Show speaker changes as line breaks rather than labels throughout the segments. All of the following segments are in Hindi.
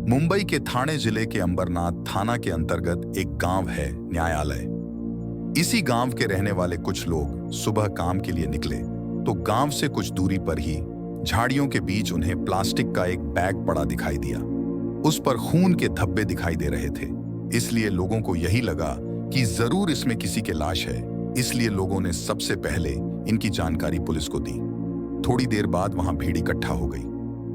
मुंबई के ठाणे जिले के अंबरनाथ थाना के अंतर्गत एक गांव है न्यायालय। इसी गांव के रहने वाले कुछ लोग सुबह काम के लिए निकले तो गांव से कुछ दूरी पर ही झाड़ियों के बीच उन्हें प्लास्टिक का एक बैग पड़ा दिखाई दिया। उस पर खून के धब्बे दिखाई दे रहे थे, इसलिए लोगों को यही लगा कि जरूर इसमें किसी की लाश है। इसलिए लोगों ने सबसे पहले इनकी जानकारी पुलिस को दी। थोड़ी देर बाद वहां भीड़ इकट्ठा हो गई।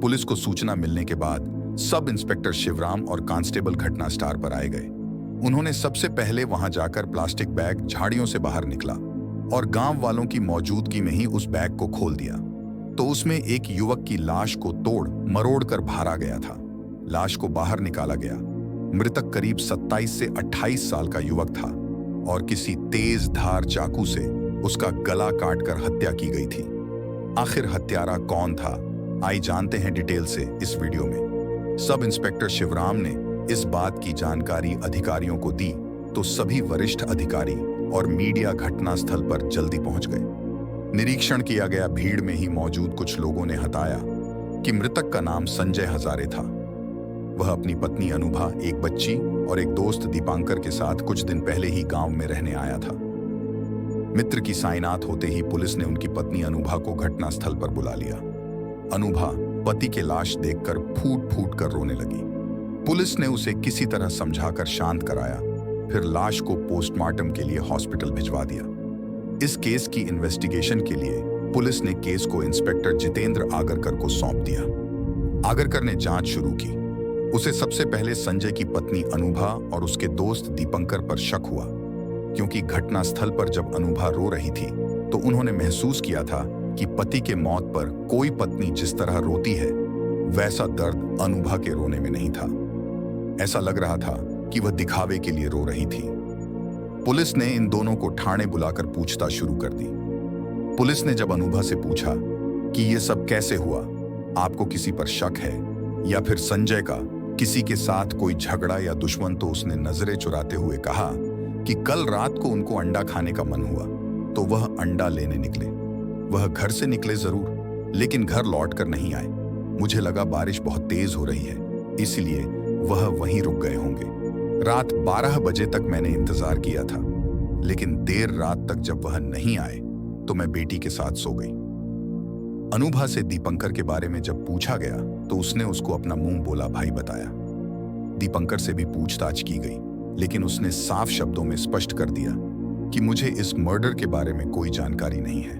पुलिस को सूचना मिलने के बाद सब इंस्पेक्टर शिवराम और कांस्टेबल घटनास्थल पर आए गए। उन्होंने सबसे पहले वहां जाकर प्लास्टिक बैग झाड़ियों से बाहर निकला और गांव वालों की मौजूदगी में ही उस बैग को खोल दिया तो उसमें एक युवक की लाश को तोड़ मरोड़ कर बाहर आ गया था। लाश को बाहर निकाला गया। मृतक करीब 27 से 28 साल का युवक था और किसी तेज धार चाकू से उसका गला काटकर हत्या की गई थी। आखिर हत्यारा कौन था, आइए जानते हैं डिटेल से इस वीडियो में। सब इंस्पेक्टर शिवराम ने इस बात की जानकारी अधिकारियों को दी तो सभी वरिष्ठ अधिकारी और मीडिया घटनास्थल पर जल्दी पहुंच गए। निरीक्षण किया गया। भीड़ में ही मौजूद कुछ लोगों ने बताया कि मृतक का नाम संजय हजारे था। वह अपनी पत्नी अनुभा, एक बच्ची और एक दोस्त दीपांकर के साथ कुछ दिन पहले ही गांव में रहने आया था। मित्र की साइनात होते ही पुलिस ने उनकी पत्नी अनुभा को घटनास्थल पर बुला लिया। अनुभा पति के लाश देखकर फूट फूट कर रोने लगी। पुलिस ने उसे किसी तरह समझाकर शांत कराया, फिर लाश को पोस्टमार्टम के लिए हॉस्पिटल भिजवा दिया। इस केस की इन्वेस्टिगेशन के लिए पुलिस ने केस को इंस्पेक्टर जितेंद्र आगरकर को सौंप दिया। आगरकर ने जांच शुरू की। उसे सबसे पहले संजय की पत्नी अनुभा और उसके दोस्त दीपंकर पर शक हुआ, क्योंकि घटनास्थल पर जब अनुभा रो रही थी तो उन्होंने महसूस किया था कि पति के मौत पर कोई पत्नी जिस तरह रोती है वैसा दर्द अनुभा के रोने में नहीं था। ऐसा लग रहा था कि वह दिखावे के लिए रो रही थी। पुलिस ने इन दोनों को ठाणे बुलाकर पूछताछ शुरू कर दी। पुलिस ने जब अनुभा से पूछा कि यह सब कैसे हुआ, आपको किसी पर शक है या फिर संजय का किसी के साथ कोई झगड़ा या दुश्मन, तो उसने नजरें चुराते हुए कहा कि कल रात को उनको अंडा खाने का मन हुआ तो वह अंडा लेने निकले। वह घर से निकले जरूर, लेकिन घर लौट कर नहीं आए। मुझे लगा बारिश बहुत तेज हो रही है, इसलिए वह वहीं रुक गए होंगे। रात 12 बजे तक मैंने इंतजार किया था, लेकिन देर रात तक जब वह नहीं आए तो मैं बेटी के साथ सो गई। अनुभा से दीपंकर के बारे में जब पूछा गया तो उसने उसको अपना मुंह बोला भाई बताया। दीपंकर से भी पूछताछ की गई, लेकिन उसने साफ शब्दों में स्पष्ट कर दिया कि मुझे इस मर्डर के बारे में कोई जानकारी नहीं है।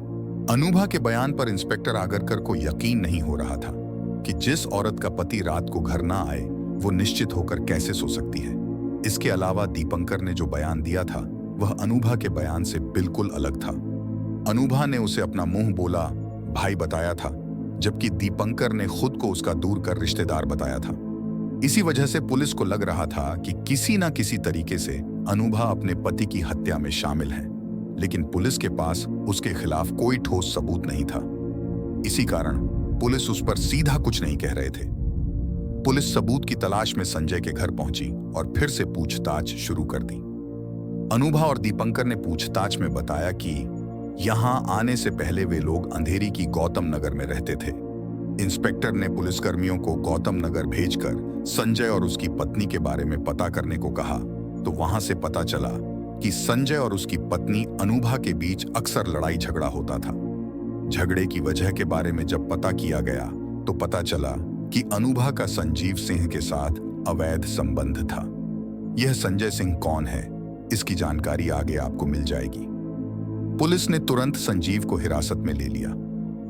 अनुभा के बयान पर इंस्पेक्टर आगरकर को यकीन नहीं हो रहा था कि जिस औरत का पति रात को घर ना आए वो निश्चित होकर कैसे सो सकती है। इसके अलावा दीपंकर ने जो बयान दिया था वह अनुभा के बयान से बिल्कुल अलग था। अनुभा ने उसे अपना मुंह बोला भाई बताया था, जबकि दीपंकर ने खुद को उसका दूर कर रिश्तेदार बताया था। इसी वजह से पुलिस को लग रहा था कि किसी ना किसी तरीके से अनुभा अपने पति की हत्या में शामिल है, लेकिन पुलिस के पास उसके खिलाफ कोई ठोस सबूत नहीं था। इसी कारण पुलिस उस पर सीधा कुछ नहीं कह रहे थे। पुलिस सबूत की तलाश में संजय के घर पहुंची और फिर से पूछताछ शुरू कर दी। अनुभा और दीपंकर ने पूछताछ में बताया कि यहां आने से पहले वे लोग अंधेरी की गौतम नगर में रहते थे। इंस्पेक्टर ने पुलिसकर्मियों को गौतम नगर भेजकर संजय और उसकी पत्नी के बारे में पता करने को कहा, तो वहां से पता चला कि संजय और उसकी पत्नी अनुभा के बीच अक्सर लड़ाई झगड़ा होता था। झगड़े की वजह के बारे में जब पता किया गया तो पता चला कि अनुभा का संजीव सिंह के साथ अवैध संबंध था। यह संजय सिंह कौन है, इसकी जानकारी आगे आपको मिल जाएगी। पुलिस ने तुरंत संजीव को हिरासत में ले लिया।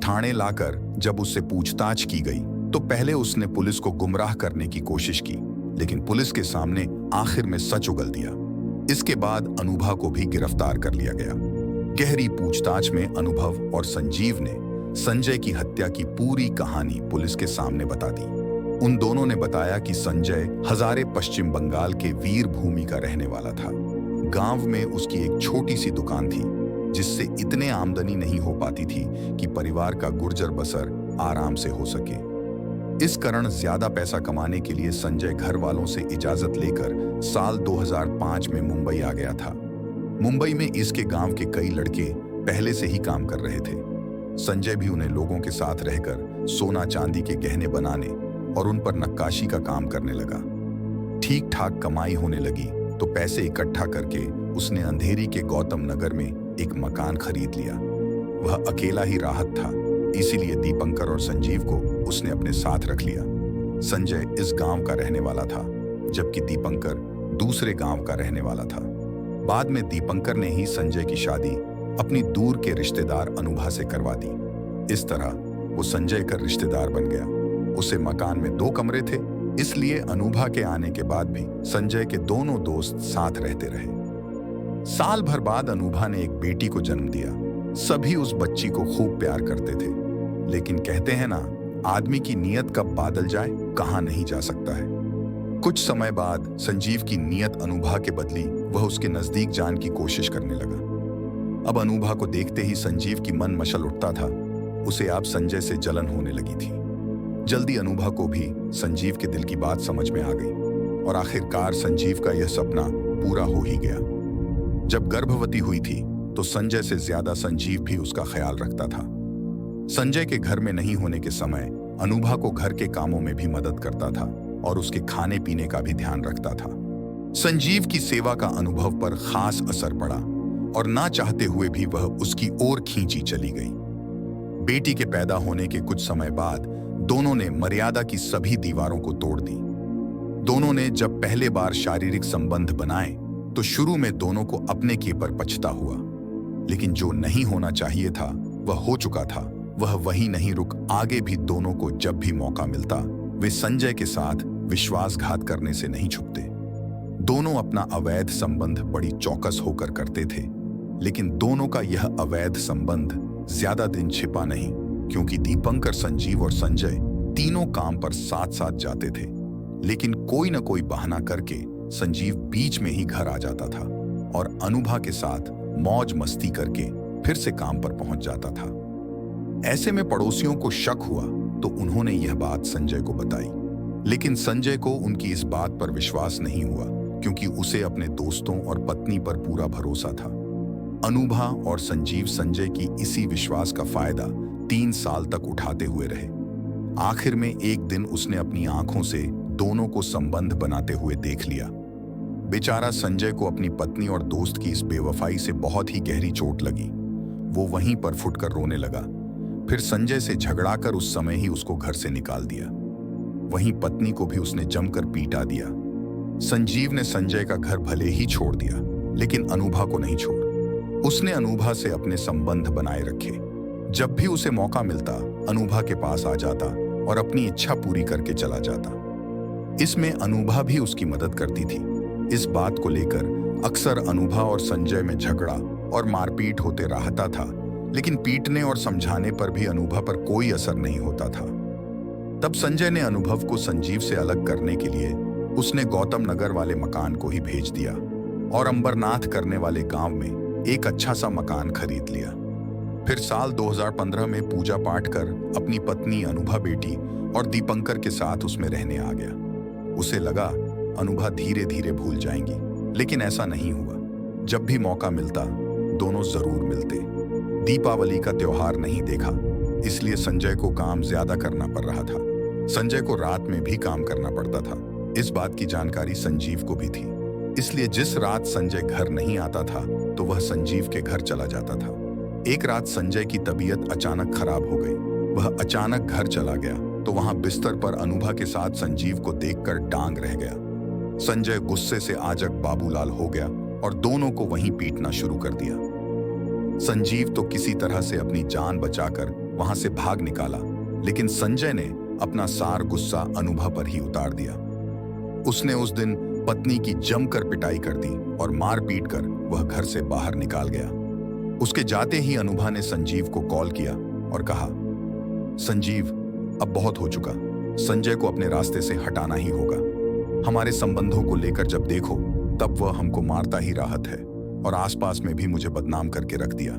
ठाणे लाकर जब उससे पूछताछ की गई तो पहले उसने पुलिस को गुमराह करने की कोशिश की, लेकिन पुलिस के सामने आखिर में सच उगल दिया। इसके बाद अनुभा को भी गिरफ्तार कर लिया गया। गहरी पूछताछ में अनुभव और संजीव ने संजय की हत्या की पूरी कहानी पुलिस के सामने बता दी। उन दोनों ने बताया कि संजय हजारे पश्चिम बंगाल के वीर भूमि का रहने वाला था। गांव में उसकी एक छोटी सी दुकान थी जिससे इतने आमदनी नहीं हो पाती थी कि परिवार का गुर्जर बसर आराम से हो सके। इस कारण ज्यादा पैसा कमाने के लिए संजय घर वालों से इजाजत लेकर साल 2005 में मुंबई आ गया था। मुंबई में इसके गांव के कई लड़के पहले से ही काम कर रहे थे। संजय भी उन्हें लोगों के साथ रहकर सोना चांदी के गहने बनाने और उन पर नक्काशी का काम करने लगा। ठीक ठाक कमाई होने लगी तो पैसे इकट्ठा करके उसने अंधेरी के गौतम नगर में एक मकान खरीद लिया। वह अकेला ही राहत था, इसीलिए दीपंकर और संजीव को उसने अपने साथ रख लिया। संजय इस गांव का रहने वाला था, जबकि दीपंकर दूसरे गांव का रहने वाला था। बाद में दीपंकर ने ही संजय की शादी अपनी दूर के रिश्तेदार अनुभा से करवा दी। इस तरह वो संजय का रिश्तेदार बन गया। उसे मकान में 2 कमरे थे, इसलिए अनुभा के आने के बाद भी संजय के दोनों दोस्त साथ रहते रहे। साल भर बाद अनुभा ने एक बेटी को जन्म दिया। सभी उस बच्ची को खूब प्यार करते थे, लेकिन कहते हैं ना, आदमी की नीयत कब बादल जाए कहाँ नहीं जा सकता है। कुछ समय बाद संजीव की नीयत अनुभा के बदली वह उसके नजदीक जाने की कोशिश करने लगा। अब अनुभा को देखते ही संजीव की मन मचल उठता था। उसे अब संजय से जलन होने लगी थी। जल्दी अनुभा को भी संजीव के दिल की बात समझ में आ गई और आखिरकार संजीव का यह सपना पूरा हो ही गया। जब गर्भवती हुई थी तो संजय से ज्यादा संजीव भी उसका ख्याल रखता था। संजय के घर में नहीं होने के समय अनुभा को घर के कामों में भी मदद करता था और उसके खाने पीने का भी ध्यान रखता था। संजीव की सेवा का अनुभव पर खास असर पड़ा और ना चाहते हुए भी वह उसकी ओर खींची चली गई। बेटी के पैदा होने के कुछ समय बाद दोनों ने मर्यादा की सभी दीवारों को तोड़ दी। दोनों ने जब पहले बार शारीरिक संबंध बनाए तो शुरू में दोनों को अपने के पर पछता हुआ, लेकिन जो नहीं होना चाहिए था वह हो चुका था। वह वहीं नहीं रुक, आगे भी दोनों को जब भी मौका मिलता वे संजय के साथ विश्वासघात करने से नहीं छुपते। दोनों अपना अवैध संबंध बड़ी चौकस होकर करते थे, लेकिन दोनों का यह अवैध संबंध ज्यादा दिन छिपा नहीं, क्योंकि दीपंकर, संजीव और संजय तीनों काम पर साथ साथ जाते थे। लेकिन कोई न कोई बहाना करके संजीव बीच में ही घर आ जाता था और अनुभा के साथ मौज मस्ती करके फिर से काम पर पहुंच जाता था। ऐसे में पड़ोसियों को शक हुआ तो उन्होंने यह बात संजय को बताई, लेकिन संजय को उनकी इस बात पर विश्वास नहीं हुआ, क्योंकि उसे अपने दोस्तों और पत्नी पर पूरा भरोसा था। अनुभा और संजीव संजय की इसी विश्वास का फायदा 3 साल तक उठाते हुए रहे। आखिर में एक दिन उसने अपनी आंखों से दोनों को संबंध बनाते हुए देख लिया। बेचारा संजय को अपनी पत्नी और दोस्त की इस बेवफाई से बहुत ही गहरी चोट लगी। वो वहीं पर फुटकर रोने लगा। फिर संजय से झगड़ा कर उस समय ही उसको घर से निकाल दिया। वहीं पत्नी को भी उसने जमकर पीटा दिया। संजीव ने संजय का घर भले ही छोड़ दिया, लेकिन अनुभा को नहीं छोड़। उसने अनुभा से अपने संबंध बनाए रखे। जब भी उसे मौका मिलता अनुभा के पास आ जाता और अपनी इच्छा पूरी करके चला जाता। इसमें अनुभा भी उसकी मदद करती थी। इस बात को लेकर अक्सर अनुभा और संजय में झगड़ा और मारपीट होते रहता था, लेकिन पीटने और समझाने पर भी अनुभा पर कोई असर नहीं होता था। तब संजय ने अनुभव को संजीव से अलग करने के लिए उसने गौतम नगर वाले मकान को ही भेज दिया और अंबरनाथ करने वाले गांव में एक अच्छा सा मकान खरीद लिया। फिर साल 2015 में पूजा पाठ कर अपनी पत्नी अनुभा, बेटी और दीपंकर के साथ उसमें रहने आ गया। उसे लगा अनुभा धीरे धीरे भूल जाएंगी, लेकिन ऐसा नहीं हुआ। जब भी मौका मिलता दोनों जरूर मिलते। दीपावली का त्योहार नहीं देखा, इसलिए संजय को काम ज्यादा करना पड़ रहा था। संजय को रात में भी काम करना पड़ता था। इस बात की जानकारी संजीव को भी थी, इसलिए जिस रात संजय घर नहीं आता था तो वह संजीव के घर चला जाता था। एक रात संजय की तबीयत अचानक खराब हो गई। वह अचानक घर चला गया तो वहां बिस्तर पर अनुभा के साथ संजीव को देखकर डांग रह गया। संजय गुस्से से आजक बाबूलाल हो गया और दोनों को वहीं पीटना शुरू कर दिया। संजीव तो किसी तरह से अपनी जान बचाकर वहां से भाग निकाला, लेकिन संजय ने अपना सार गुस्सा अनुभा पर ही उतार दिया। उसने उस दिन पत्नी की जमकर पिटाई कर दी और मार पीट कर वह घर से बाहर निकाल गया। उसके जाते ही अनुभा ने संजीव को कॉल किया और कहा, संजीव, अब बहुत हो चुका। संजय को अपने रास्ते से हटाना ही होगा। हमारे संबंधों को लेकर जब देखो तब वह हमको मारता ही राहत है और आसपास में भी मुझे बदनाम करके रख दिया।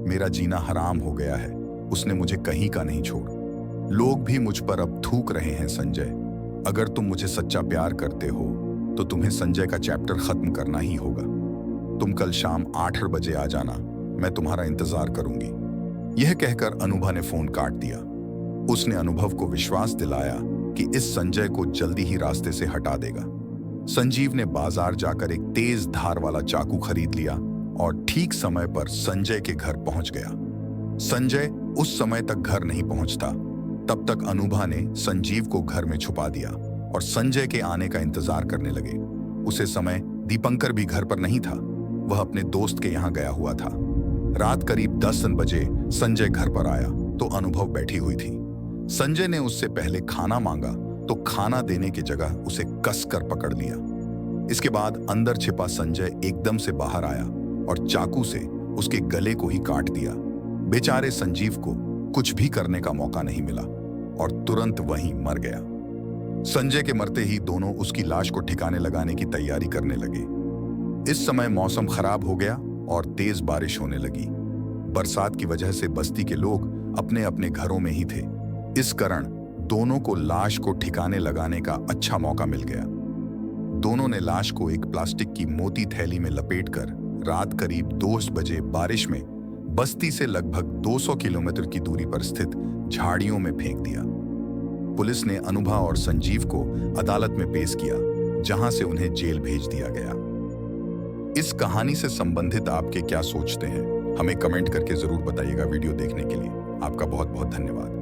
मेरा जीना हराम हो गया है। उसने मुझे कहीं का नहीं छोड़। लोग भी मुझ पर अब थूक रहे हैं। संजय, अगर तुम मुझे सच्चा प्यार करते हो तो तुम्हें संजय का चैप्टर खत्म करना ही होगा। तुम कल शाम 8 बजे आ जाना, मैं तुम्हारा इंतजार करूंगी। यह कहकर अनुभा ने फोन काट दिया। उसने अनुभव को विश्वास दिलाया कि इस संजय को जल्दी ही रास्ते से हटा देगा। संजीव ने बाजार जाकर एक तेज धार वाला चाकू खरीद लिया और ठीक समय पर संजय के घर पहुंच गया। संजय उस समय तक घर नहीं पहुंचता, तब तक अनुभा ने संजीव को घर में छुपा दिया और संजय के आने का इंतजार करने लगे। उसे समय दीपंकर भी घर पर नहीं था, वह अपने दोस्त के यहाँ गया हुआ था। रात करीब 10 बजे संजय घर पर आया तो अनुभव बैठी हुई थी। संजय ने उससे पहले खाना मांगा तो खाना देने की जगह उसे कसकर पकड़ लिया। इसके बाद अंदर छिपा संजय एकदम से बाहर आया और चाकू से उसके गले को ही काट दिया। बेचारे संजीव को कुछ भी करने का मौका नहीं मिला और तुरंत वहीं मर गया। संजय के मरते ही दोनों उसकी लाश को ठिकाने लगाने की तैयारी करने लगे। इस समय मौसम खराब हो गया और तेज बारिश होने लगी। बरसात की वजह से बस्ती के लोग अपने अपने घरों में ही थे। इस कारण दोनों को लाश को ठिकाने लगाने का अच्छा मौका मिल गया। दोनों ने लाश को एक प्लास्टिक की मोटी थैली में लपेटकर रात करीब 2 बजे बारिश में बस्ती से लगभग 200 किलोमीटर की दूरी पर स्थित झाड़ियों में फेंक दिया। पुलिस ने अनुभा और संजीव को अदालत में पेश किया, जहां से उन्हें जेल भेज दिया गया। इस कहानी से संबंधित आपके क्या सोचते हैं, हमें कमेंट करके जरूर बताइएगा। वीडियो देखने के लिए आपका बहुत बहुत धन्यवाद।